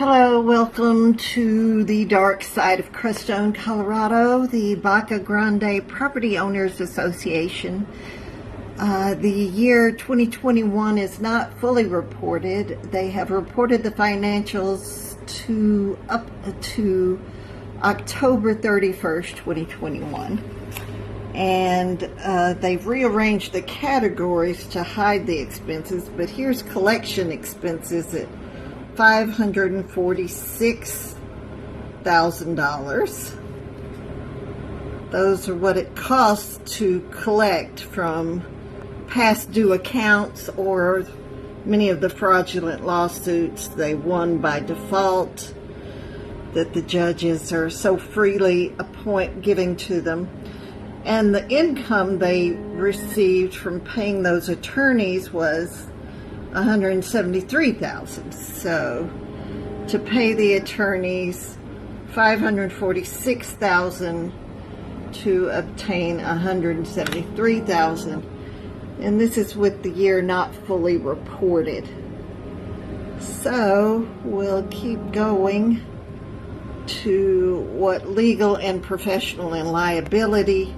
Hello, welcome to the dark side of Crestone, Colorado, the Baca Grande Property Owners Association. The year 2021 is not fully reported. They have reported the financials up to October 31st, 2021. And they've rearranged the categories to hide the expenses, but here's collection expenses at $546,000. Those are what it costs to collect from past due accounts or many of the fraudulent lawsuits they won by default that the judges are so freely giving to them. And the income they received from paying those attorneys was $173,000. So to pay the attorneys $546,000 to obtain $173,000, and this is with the year not fully reported. So we'll keep going to what legal and professional and liability,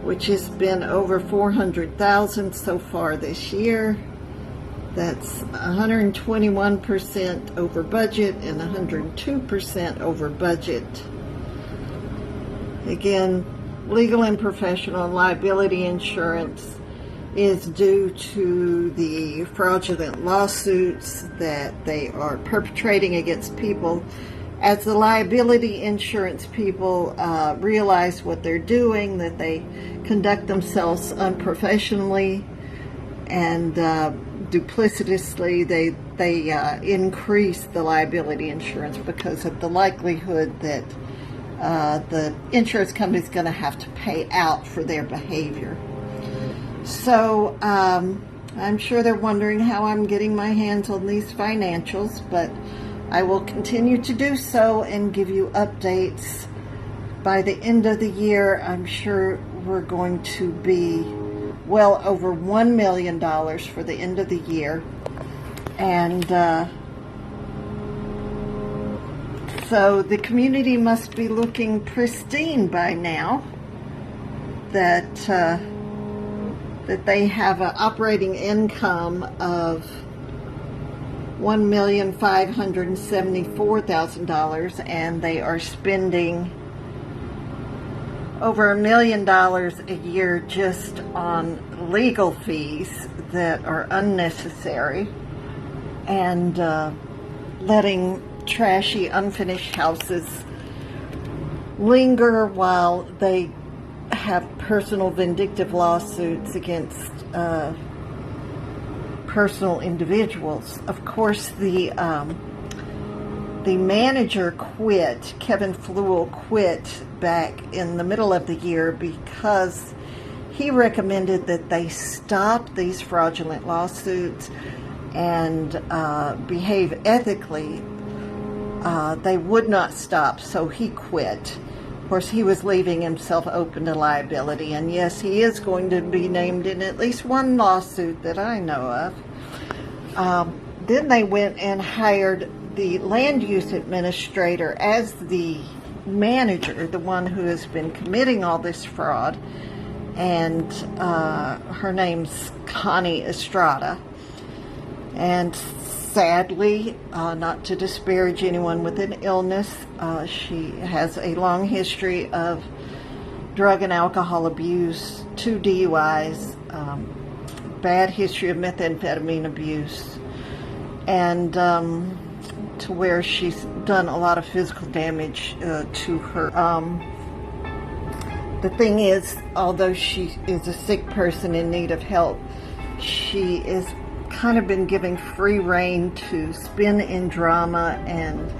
which has been over $400,000 so far this year. That's 121% over budget and 102% over budget. Again, legal and professional liability insurance is due to the fraudulent lawsuits that they are perpetrating against people. As the liability insurance people realize what they're doing, that they conduct themselves unprofessionally and duplicitously, they increase the liability insurance because of the likelihood that the insurance company is going to have to pay out for their behavior. So I'm sure they're wondering how I'm getting my hands on these financials, but I will continue to do so and give you updates. By the end of the year, I'm sure we're going to be well over $1 million for the end of the year. And so the community must be looking pristine by now that they have an operating income of $1,574,000, and they are spending over $1 million a year just on legal fees that are unnecessary, and letting trashy, unfinished houses linger while they have personal vindictive lawsuits against personal individuals. Of course, the manager quit. Kevin Flewell quit back in the middle of the year because he recommended that they stop these fraudulent lawsuits and behave ethically. They would not stop, so he quit. Of course, he was leaving himself open to liability, and yes, he is going to be named in at least one lawsuit that I know of. Then they went and hired the land use administrator as the manager, the one who has been committing all this fraud, and her name's Connie Estrada. And sadly, not to disparage anyone with an illness, she has a long history of drug and alcohol abuse, 2 DUIs, bad history of methamphetamine abuse, and to where she's done a lot of physical damage to her. The thing is, although she is a sick person in need of help, she is kind of been given free rein to spin in drama and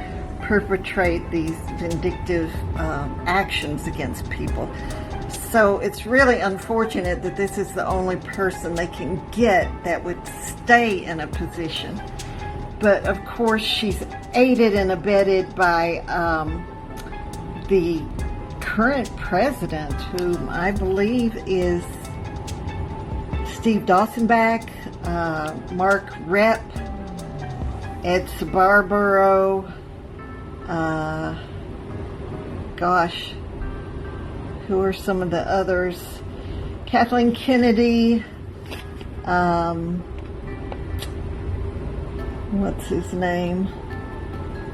perpetrate these vindictive actions against people. So it's really unfortunate that this is the only person they can get that would stay in a position. But of course, she's aided and abetted by the current president, whom I believe is Steve Dawsonback, Mark Rep, Ed Sabarbaro, gosh, who are some of the others? Kathleen Kennedy, what's his name?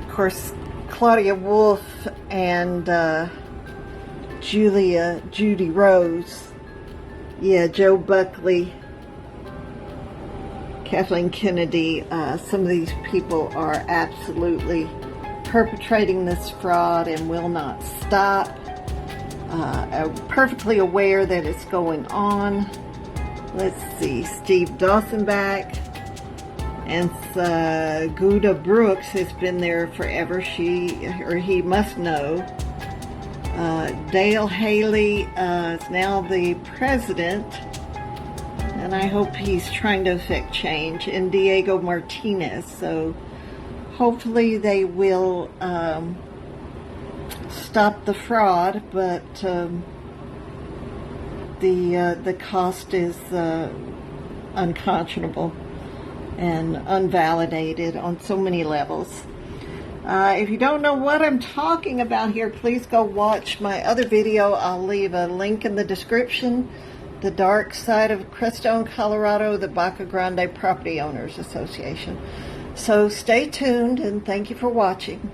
Of course, Claudia Wolf and Judy Rose. Yeah, Joe Buckley, Kathleen Kennedy. Some of these people are absolutely perpetrating this fraud and will not stop. Are perfectly aware that it's going on. Let's see, Steve Dawsonback and Gouda Brooks has been there forever. He must know. Dale Haley is now the president, and I hope he's trying to affect change, and Diego Martinez. So hopefully they will stop the fraud, but the cost is unconscionable and unvalidated on so many levels. If you don't know what I'm talking about here, please go watch my other video. I'll leave a link in the description. The Dark Side of Crestone, Colorado, the Baca Grande Property Owners Association. So stay tuned, and thank you for watching.